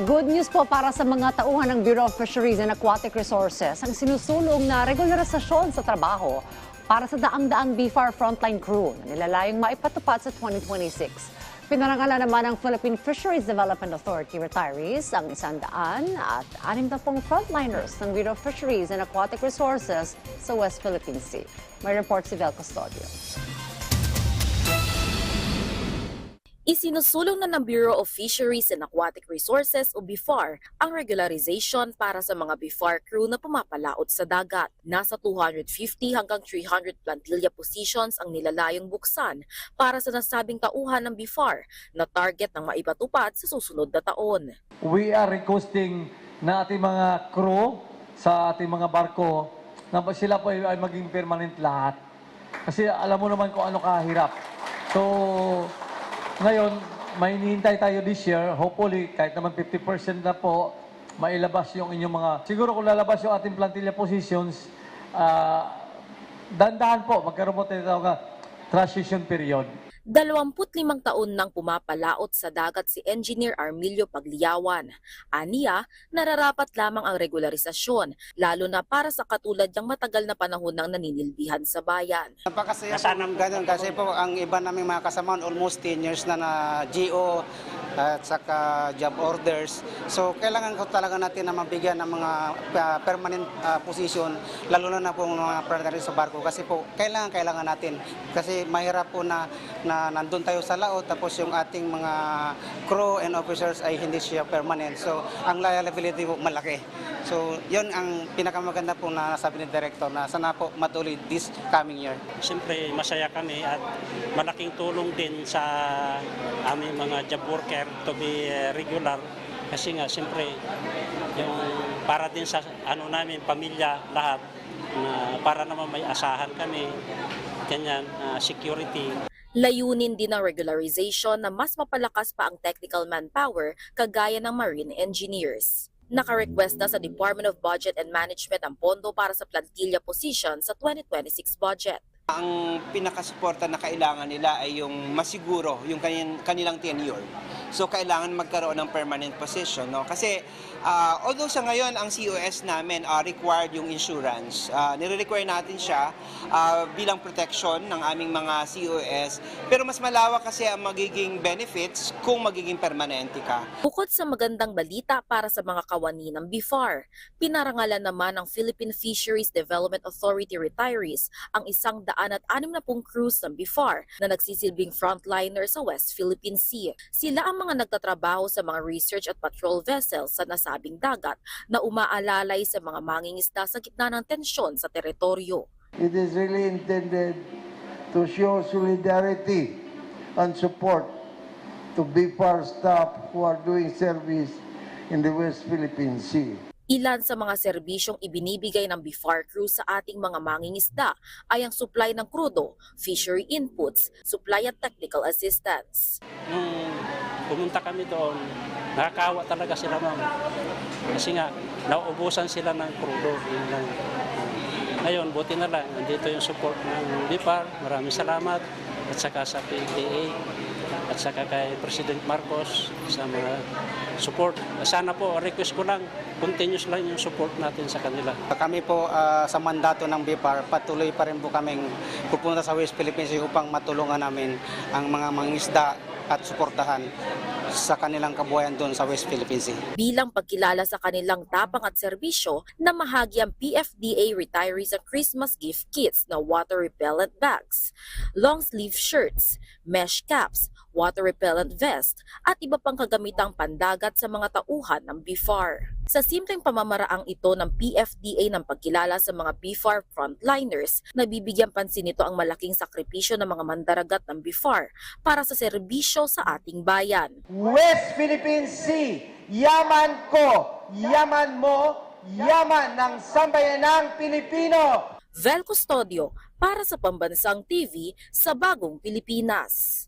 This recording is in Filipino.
Good news po para sa mga tauhan ng Bureau of Fisheries and Aquatic Resources ang sinusulong na regularisasyon sa trabaho para sa daang-daang BFAR frontline crew na nilalayong maipatupad sa 2026. Pinarangalan naman ng Philippine Fisheries Development Authority retirees ang 160 frontliners ng Bureau of Fisheries and Aquatic Resources sa West Philippine Sea. May report si Vel Custodio. Isinusulong na ng Bureau of Fisheries and Aquatic Resources o BFAR ang regularization para sa mga BFAR crew na pumapalaot sa dagat. Nasa 250 hanggang 300 plantilla positions ang nilalayong buksan para sa nasabing tauhan ng BFAR na target ng maipatupad sa susunod na taon. We are requesting na ating mga crew sa ating mga barko na sila po ay maging permanent lahat. Kasi alam mo naman kung ano kahirap. So, ngayon, may hinihintay tayo this year. Hopefully, kahit naman 50% na po, mailabas yung inyong mga... Siguro kung lalabas yung ating plantilla positions, dandahan po, magkaroon po tayo ng transition period. 25 taon nang pumapalaot sa dagat si Engineer Armilio Pagliawan. Aniya, nararapat lamang ang regularisasyon, lalo na para sa katulad niyang matagal na panahon ng naninilbihan sa bayan. Napakasaya po ganun kasi po ang iba naming mga kasama almost 10 years na GO at saka job orders. So kailangan ko talaga natin na mabigyan ng mga permanent position, lalo na po mga partner sa barko kasi po kailangan natin. Kasi mahirap po na nandun tayo sa laot tapos yung ating mga crew and officers ay hindi siya permanent. So ang liability po malaki. So yun ang pinakamaganda po na nasabi ni Director na sana po matuloy this coming year. Siyempre masaya kami at malaking tulong din sa aming mga job worker to be regular kasi nga siyempre yung para din sa namin pamilya lahat na para naman may asahan kami ganyan security. Layunin din ng regularization na mas mapalakas pa ang technical manpower kagaya ng marine engineers. Naka-request na sa Department of Budget and Management ang pondo para sa plantilla position sa 2026 budget. Ang pinakasuporta na kailangan nila ay yung masiguro yung kanilang tenure. So kailangan magkaroon ng permanent position, no? Kasi although sa ngayon ang COS namin required yung insurance, nire-require natin siya bilang protection ng aming mga COS, pero mas malawak kasi ang magiging benefits kung magiging permanente ka. Bukod sa magandang balita para sa mga kawani ng BFAR, pinarangalan naman ng Philippine Fisheries Development Authority retirees ang 160 crews ng BFAR na nagsisilbing frontliner sa West Philippine Sea. Sila ang mga nagtatrabaho sa mga research at patrol vessels sa nasabing dagat na umaalalay sa mga mangingisda sa gitna ng tensyon sa teritoryo. It is really intended to show solidarity and support to BFAR staff who are doing service in the West Philippine Sea. Ilan sa mga serbisyong ibinibigay ng BFAR crew sa ating mga mangingisda ay ang supply ng krudo, fishery inputs, supply at technical assistance. Nung pumunta kami doon, nakakawa talaga sila ma'am. Kasi nga, nauubusan sila ng krudo. Ngayon, buti na lang, nandito yung support ng BFAR. Maraming salamat. At saka sa PDA, at saka kay President Marcos sa mga support. Sana po, request ko lang, continuous lang yung support natin sa kanila. Kami po sa mandato ng BFAR, patuloy pa rin po kaming pupunta sa West Philippine Sea upang matulungan namin ang mga mangingisda at suportahan sa kanilang kabuhayan doon sa West Philippine Sea. Bilang pagkilala sa kanilang tapang at serbisyo, namahagi ang PFDA retirees ang Christmas gift kits na water repellent bags, long sleeve shirts, mesh caps, water repellent vest at iba pang kagamitang pandagat sa mga tauhan ng BFAR. Sa simpleng pamamaraang ito ng PFDA ng pagkilala sa mga BFAR frontliners, nabibigyan pansin nito ang malaking sakripisyo ng mga mandaragat ng BFAR para sa serbisyo sa ating bayan. West Philippine Sea, yaman ko, yaman mo, yaman ng sambayanang Pilipino. Vel Custodio para sa Pambansang TV sa Bagong Pilipinas.